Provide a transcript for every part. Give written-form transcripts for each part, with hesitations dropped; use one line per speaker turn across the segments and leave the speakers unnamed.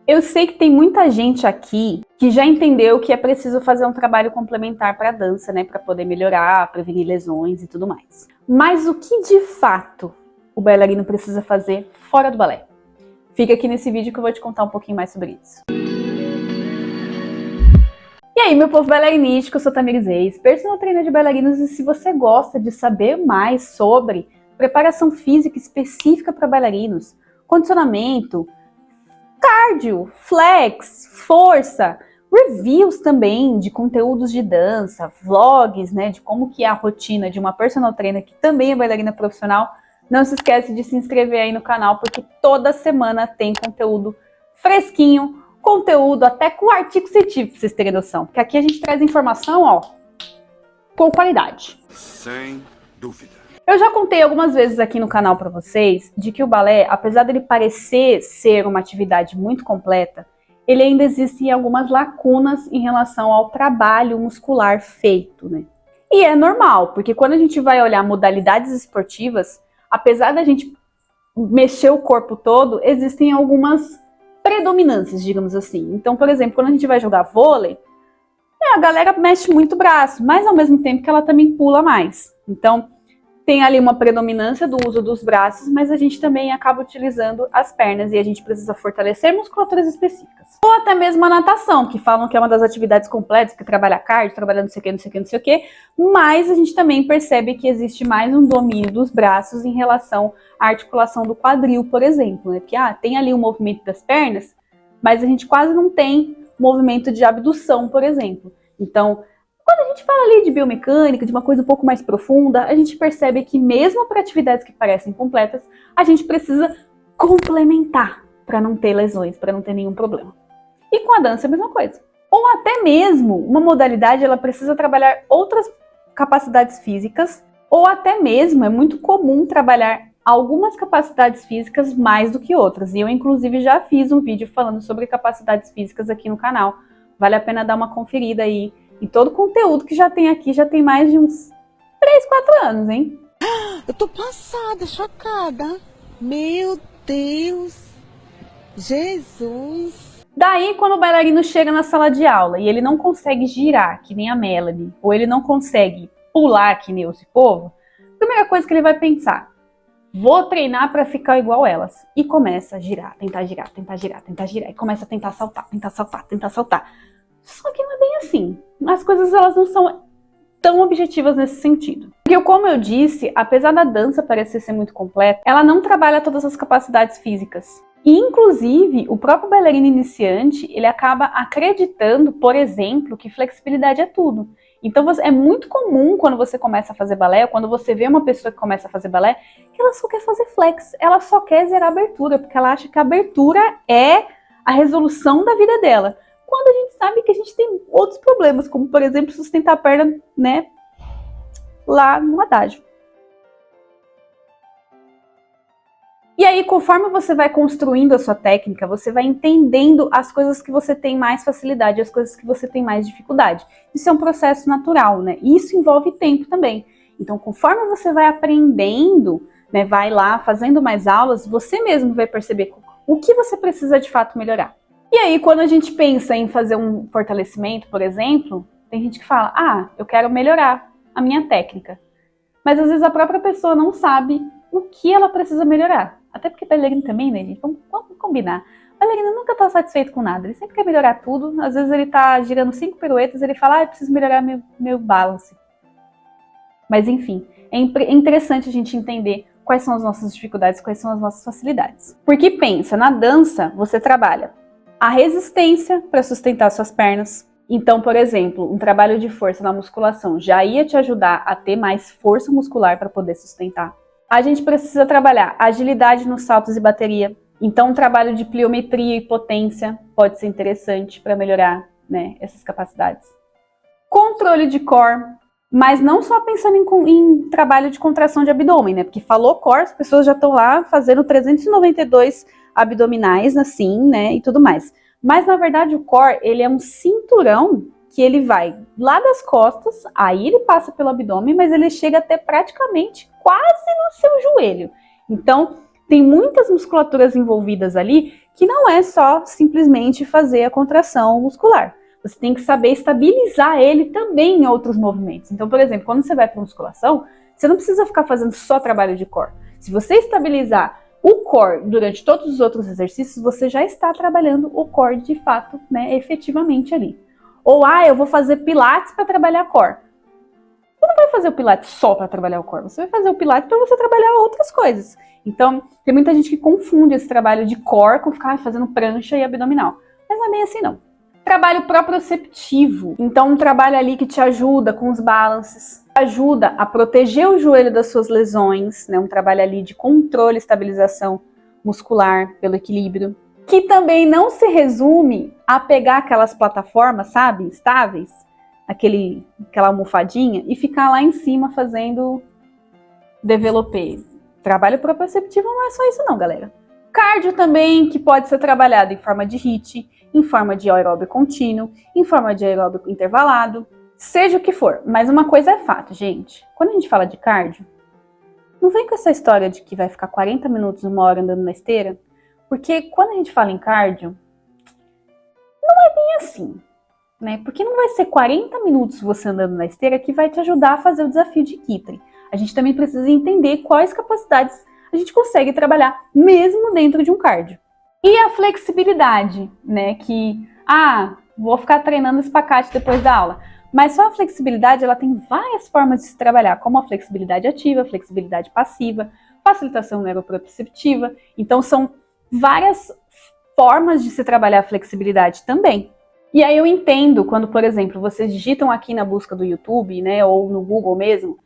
Eu sei que tem muita gente aqui que já entendeu que é preciso fazer um trabalho complementar para a dança, né, para poder melhorar, prevenir lesões e tudo mais. Mas o que de fato o bailarino precisa fazer fora do balé? Fica aqui nesse vídeo que eu vou te contar um pouquinho mais sobre isso. E aí, meu povo bailarinístico, eu sou Tamires Reis, personal trainer de bailarinos, e se você gosta de saber mais sobre preparação física específica para bailarinos, condicionamento, cardio, flex, força, reviews também de conteúdos de dança, vlogs, né, de como que é a rotina de uma personal trainer que também é bailarina profissional, não se esquece de se inscrever aí no canal, porque toda semana tem conteúdo fresquinho, conteúdo até com artigo científico, pra vocês terem noção, porque aqui a gente traz informação, ó, com qualidade.
Sem dúvida.
Eu já contei algumas vezes aqui no canal para vocês de que o balé, apesar dele parecer ser uma atividade muito completa, ele ainda existe algumas lacunas em relação ao trabalho muscular feito, né? E é normal, porque quando a gente vai olhar modalidades esportivas, apesar da gente mexer o corpo todo, existem algumas predominâncias, digamos assim. Então, por exemplo, quando a gente vai jogar vôlei, a galera mexe muito o braço, mas ao mesmo tempo que ela também pula mais. Então, tem ali uma predominância do uso dos braços, mas a gente também acaba utilizando as pernas e a gente precisa fortalecer musculaturas específicas. Ou até mesmo a natação, que falam que é uma das atividades completas, que trabalha cardio, trabalha não sei o que, não sei o que, não sei o que, mas a gente também percebe que existe mais um domínio dos braços em relação à articulação do quadril, por exemplo, né? Que tem ali o movimento das pernas, mas a gente quase não tem movimento de abdução, por exemplo. Então, quando a gente fala ali de biomecânica, de uma coisa um pouco mais profunda, a gente percebe que mesmo para atividades que parecem completas, a gente precisa complementar para não ter lesões, para não ter nenhum problema. E com a dança é a mesma coisa. Ou até mesmo uma modalidade, ela precisa trabalhar outras capacidades físicas, ou até mesmo é muito comum trabalhar algumas capacidades físicas mais do que outras. E eu, inclusive, já fiz um vídeo falando sobre capacidades físicas aqui no canal. Vale a pena dar uma conferida aí. E todo o conteúdo que já tem aqui já tem mais de uns 3, 4 anos, hein?
Eu tô passada, chocada. Meu Deus. Jesus.
Daí, quando o bailarino chega na sala de aula e ele não consegue girar, que nem a Melanie, ou ele não consegue pular, que nem esse povo, a primeira coisa que ele vai pensar, vou treinar para ficar igual elas. E começa a girar, tentar girar, tentar girar, tentar girar. E começa a tentar saltar, tentar saltar, tentar saltar. Só que não é bem assim. As coisas elas não são tão objetivas nesse sentido. Porque, como eu disse, apesar da dança parecer ser muito completa, ela não trabalha todas as capacidades físicas. E, inclusive, o próprio bailarino iniciante, ele acaba acreditando, por exemplo, que flexibilidade é tudo. Então, é muito comum quando você começa a fazer balé, ou quando você vê uma pessoa que começa a fazer balé, que ela só quer fazer flex, ela só quer zerar a abertura, porque ela acha que a abertura é a resolução da vida dela. Quando a gente sabe que a gente tem outros problemas, como, por exemplo, sustentar a perna, né, lá no adágio. E aí, conforme você vai construindo a sua técnica, você vai entendendo as coisas que você tem mais facilidade, as coisas que você tem mais dificuldade. Isso é um processo natural, né? E isso envolve tempo também. Então, conforme você vai aprendendo, né, vai lá fazendo mais aulas, você mesmo vai perceber o que você precisa de fato melhorar. E aí, quando a gente pensa em fazer um fortalecimento, por exemplo, tem gente que fala, eu quero melhorar a minha técnica. Mas às vezes a própria pessoa não sabe o que ela precisa melhorar. Até porque bailarino também, né, gente? Vamos combinar. O bailarino nunca tá satisfeito com nada. Ele sempre quer melhorar tudo. Às vezes ele tá girando 5 piruetas, ele fala, eu preciso melhorar meu balance. Mas enfim, é interessante a gente entender quais são as nossas dificuldades, quais são as nossas facilidades. Porque pensa, na dança você trabalha a resistência para sustentar suas pernas. Então, por exemplo, um trabalho de força na musculação já ia te ajudar a ter mais força muscular para poder sustentar. A gente precisa trabalhar agilidade nos saltos e bateria. Então, um trabalho de pliometria e potência pode ser interessante para melhorar, né, essas capacidades. Controle de core, mas não só pensando em trabalho de contração de abdômen, né? Porque falou core, as pessoas já estão lá fazendo 392 abdominais, assim, né, e tudo mais. Mas, na verdade, o core, ele é um cinturão que ele vai lá das costas, aí ele passa pelo abdômen, mas ele chega até praticamente quase no seu joelho. Então, tem muitas musculaturas envolvidas ali que não é só simplesmente fazer a contração muscular. Você tem que saber estabilizar ele também em outros movimentos. Então, por exemplo, quando você vai para musculação, você não precisa ficar fazendo só trabalho de core. Se você estabilizar o core durante todos os outros exercícios, você já está trabalhando o core de fato, né, efetivamente ali. Ou, eu vou fazer pilates para trabalhar core. Você não vai fazer o pilates só para trabalhar o core, você vai fazer o pilates para você trabalhar outras coisas. Então, tem muita gente que confunde esse trabalho de core com ficar fazendo prancha e abdominal. Mas não é bem assim, não. Trabalho proprioceptivo. Então, um trabalho ali que te ajuda com os balances, ajuda a proteger o joelho das suas lesões, né? Um trabalho ali de controle e estabilização muscular pelo equilíbrio, que também não se resume a pegar aquelas plataformas, sabe, estáveis, aquela almofadinha, e ficar lá em cima fazendo developé. Trabalho proprioceptivo não é só isso não, galera. Cardio também, que pode ser trabalhado em forma de HIIT, em forma de aeróbio contínuo, em forma de aeróbio intervalado, seja o que for. Mas uma coisa é fato, gente. Quando a gente fala de cardio, não vem com essa história de que vai ficar 40 minutos, 1 hora andando na esteira, porque quando a gente fala em cardio, não é bem assim, né? Porque não vai ser 40 minutos você andando na esteira que vai te ajudar a fazer o desafio de Kitri. A gente também precisa entender quais capacidades a gente consegue trabalhar mesmo dentro de um cardio. E a flexibilidade, né? Que, vou ficar treinando espacate depois da aula. Mas só a flexibilidade, ela tem várias formas de se trabalhar, como a flexibilidade ativa, a flexibilidade passiva, facilitação neuroproprioceptiva. Então, são várias formas de se trabalhar a flexibilidade também. E aí eu entendo quando, por exemplo, vocês digitam aqui na busca do YouTube, né, ou no Google mesmo,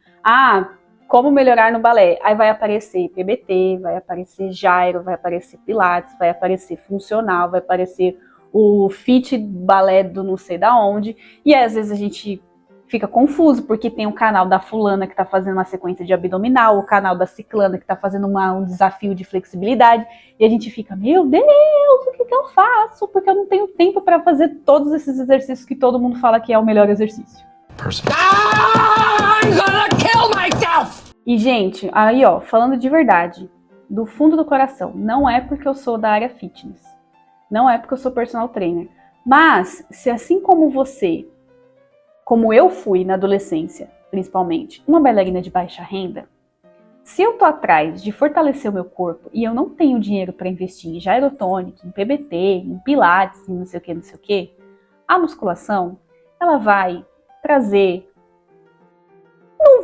como melhorar no balé. Aí vai aparecer PBT, vai aparecer gyro, vai aparecer pilates, vai aparecer funcional, vai aparecer o fit balé do não sei da onde. E aí, às vezes a gente fica confuso, porque tem o canal da fulana que tá fazendo uma sequência de abdominal, o canal da ciclana que tá fazendo um desafio de flexibilidade, e a gente fica, meu Deus, o que eu faço? Porque eu não tenho tempo para fazer todos esses exercícios que todo mundo fala que é o melhor exercício. I'm gonna kill myself! E, gente, aí, falando de verdade, do fundo do coração, não é porque eu sou da área fitness, não é porque eu sou personal trainer, mas se assim como você, como eu fui na adolescência, principalmente, uma bailarina de baixa renda, se eu tô atrás de fortalecer o meu corpo e eu não tenho dinheiro para investir em gyrotonic, em PBT, em pilates, em não sei o que, a musculação, ela vai trazer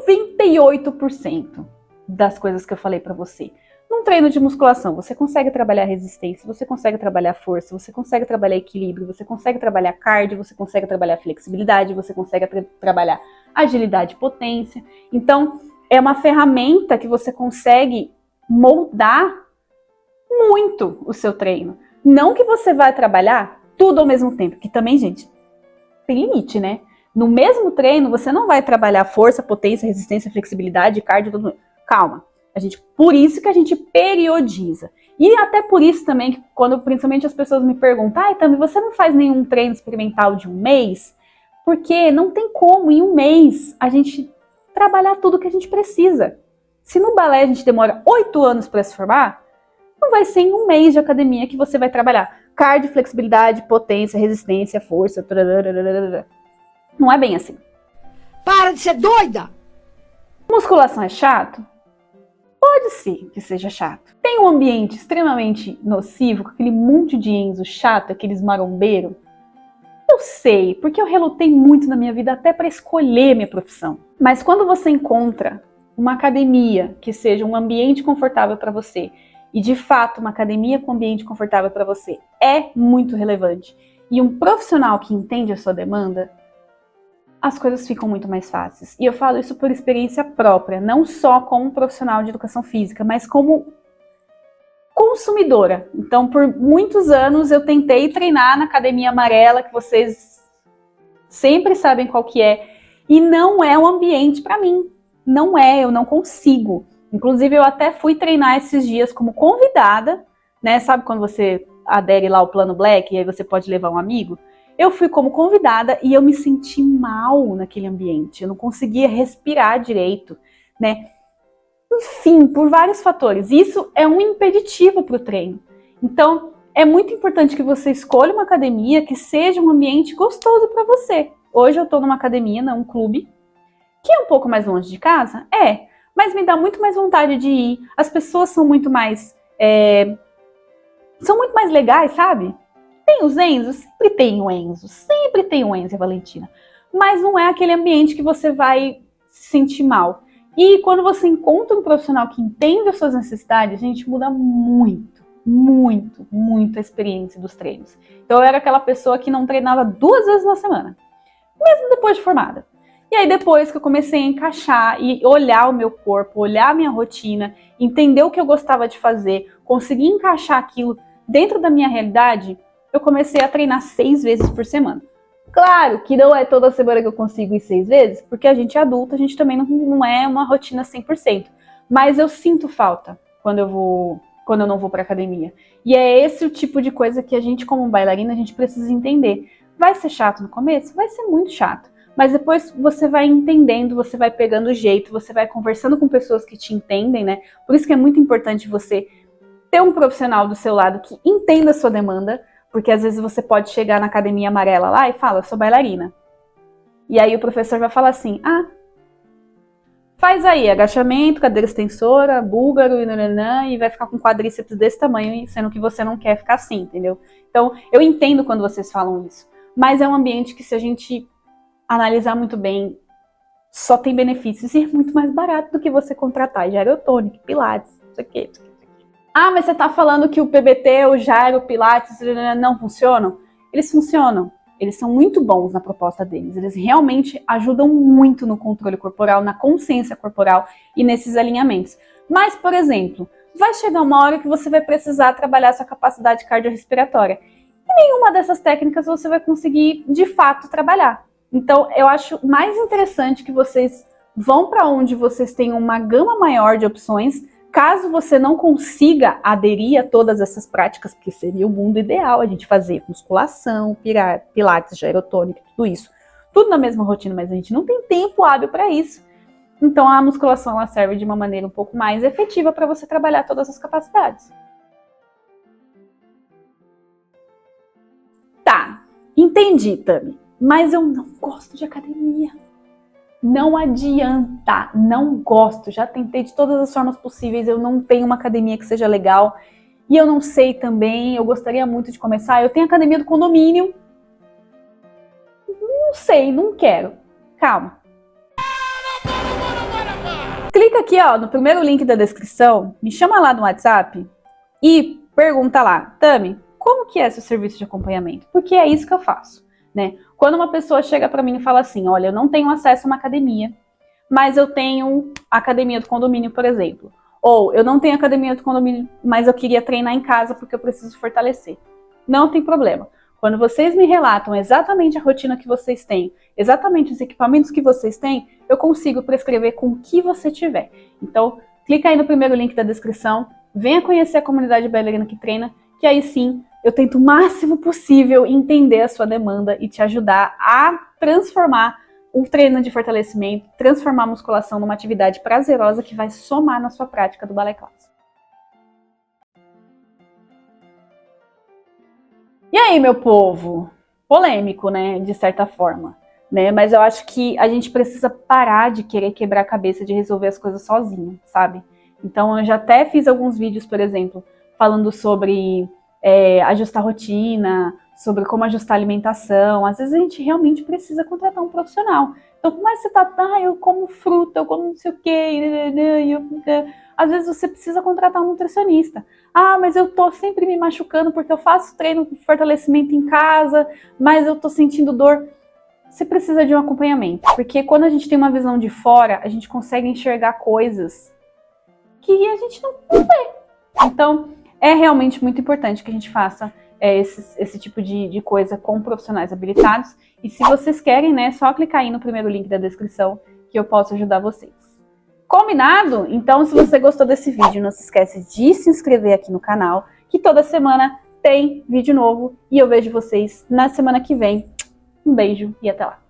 98% das coisas que eu falei para você. Num treino de musculação, você consegue trabalhar resistência, você consegue trabalhar força, você consegue trabalhar equilíbrio, você consegue trabalhar cardio, você consegue trabalhar flexibilidade, você consegue trabalhar agilidade e potência. Então, é uma ferramenta que você consegue moldar muito o seu treino. Não que você vai trabalhar tudo ao mesmo tempo, que também, gente, tem limite, né? No mesmo treino, você não vai trabalhar força, potência, resistência, flexibilidade, cardio, tudo. Calma. Por isso que a gente periodiza. E até por isso também, quando principalmente as pessoas me perguntam, Tami, você não faz nenhum treino experimental de 1 mês? Porque não tem como, em 1 mês, a gente trabalhar tudo que a gente precisa. Se no balé a gente demora 8 anos para se formar, não vai ser em 1 mês de academia que você vai trabalhar cardio, flexibilidade, potência, resistência, força. Não é bem assim.
Para de ser doida!
Musculação é chato? Pode ser que seja chato. Tem um ambiente extremamente nocivo, com aquele monte de Enzo chato, aqueles marombeiros. Eu sei, porque eu relutei muito na minha vida até para escolher minha profissão. Mas quando você encontra uma academia que seja um ambiente confortável para você, e de fato uma academia com ambiente confortável para você é muito relevante, e um profissional que entende a sua demanda, as coisas ficam muito mais fáceis. E eu falo isso por experiência própria, não só como profissional de educação física, mas como consumidora. Então, por muitos anos, eu tentei treinar na Academia Amarela, que vocês sempre sabem qual que é, e não é um ambiente para mim. Não é, eu não consigo. Inclusive, eu até fui treinar esses dias como convidada, né? Sabe quando você adere lá ao Plano Black e aí você pode levar um amigo? Eu fui como convidada e eu me senti mal naquele ambiente. Eu não conseguia respirar direito, né? Enfim, por vários fatores. Isso é um impeditivo para o treino. Então, é muito importante que você escolha uma academia que seja um ambiente gostoso para você. Hoje eu tô numa academia, num clube, que é um pouco mais longe de casa, mas me dá muito mais vontade de ir. As pessoas são muito mais legais, sabe? Tem os Enzos, sempre tem o Enzo e a Valentina. Mas não é aquele ambiente que você vai se sentir mal. E quando você encontra um profissional que entende as suas necessidades, a gente muda muito a experiência dos treinos. Então eu era aquela pessoa que não treinava 2 vezes na semana, mesmo depois de formada. E aí depois que eu comecei a encaixar e olhar o meu corpo, olhar a minha rotina, entender o que eu gostava de fazer, conseguir encaixar aquilo dentro da minha realidade, eu comecei a treinar 6 vezes por semana. Claro que não é toda semana que eu consigo ir 6 vezes, porque a gente é adulta, a gente também não é uma rotina 100%. Mas eu sinto falta quando eu não vou para academia. E é esse o tipo de coisa que a gente, como bailarina, a gente precisa entender. Vai ser chato no começo? Vai ser muito chato. Mas depois você vai entendendo, você vai pegando o jeito, você vai conversando com pessoas que te entendem, né? Por isso que é muito importante você ter um profissional do seu lado que entenda a sua demanda, porque às vezes você pode chegar na academia amarela lá e fala, eu sou bailarina. E aí o professor vai falar assim, faz aí agachamento, cadeira extensora, búlgaro e vai ficar com quadríceps desse tamanho, sendo que você não quer ficar assim, entendeu? Então, eu entendo quando vocês falam isso, mas é um ambiente que se a gente analisar muito bem, só tem benefícios e é muito mais barato do que você contratar Gyrotonic, Pilates, isso aqui. Mas você tá falando que o PBT, o Gyro, o Pilates não funcionam? Eles funcionam. Eles são muito bons na proposta deles. Eles realmente ajudam muito no controle corporal, na consciência corporal e nesses alinhamentos. Mas, por exemplo, vai chegar uma hora que você vai precisar trabalhar sua capacidade cardiorrespiratória. E nenhuma dessas técnicas você vai conseguir, de fato, trabalhar. Então, eu acho mais interessante que vocês vão para onde vocês tenham uma gama maior de opções. Caso você não consiga aderir a todas essas práticas, porque seria o mundo ideal a gente fazer musculação, pilates, gyrotônica, tudo isso, tudo na mesma rotina, mas a gente não tem tempo hábil para isso. Então a musculação ela serve de uma maneira um pouco mais efetiva para você trabalhar todas as capacidades. Tá, entendi, Tami, mas eu não gosto de academia. Não adianta, não gosto, já tentei de todas as formas possíveis, eu não tenho uma academia que seja legal, e eu não sei também, eu gostaria muito de começar, eu tenho academia do condomínio, não sei, não quero, calma. Clica aqui ó, no primeiro link da descrição, me chama lá no WhatsApp e pergunta lá, Tami, como que é seu serviço de acompanhamento? Porque é isso que eu faço. Né? Quando uma pessoa chega para mim e fala assim, olha, eu não tenho acesso a uma academia, mas eu tenho a academia do condomínio, por exemplo. Ou eu não tenho academia do condomínio, mas eu queria treinar em casa porque eu preciso fortalecer. Não tem problema. Quando vocês me relatam exatamente a rotina que vocês têm, exatamente os equipamentos que vocês têm, eu consigo prescrever com o que você tiver. Então, clica aí no primeiro link da descrição, venha conhecer a comunidade bailarina que treina, que aí sim, eu tento o máximo possível entender a sua demanda e te ajudar a transformar o treino de fortalecimento, transformar a musculação numa atividade prazerosa que vai somar na sua prática do balé clássico. E aí, meu povo? Polêmico, né? De certa forma. Né? Mas eu acho que a gente precisa parar de querer quebrar a cabeça de resolver as coisas sozinho, sabe? Então, eu já até fiz alguns vídeos, por exemplo, falando sobre ajustar rotina, sobre como ajustar a alimentação. Às vezes a gente realmente precisa contratar um profissional. Então, por mais que você tá, eu como fruta, eu como não sei o quê, às vezes você precisa contratar um nutricionista. Mas eu tô sempre me machucando porque eu faço treino de fortalecimento em casa, mas eu tô sentindo dor. Você precisa de um acompanhamento, porque quando a gente tem uma visão de fora, a gente consegue enxergar coisas que a gente não vê. Então, é realmente muito importante que a gente faça esse tipo de coisa com profissionais habilitados. E se vocês querem, né, é só clicar aí no primeiro link da descrição que eu posso ajudar vocês. Combinado? Então, se você gostou desse vídeo, não se esquece de se inscrever aqui no canal, que toda semana tem vídeo novo. E eu vejo vocês na semana que vem. Um beijo e até lá!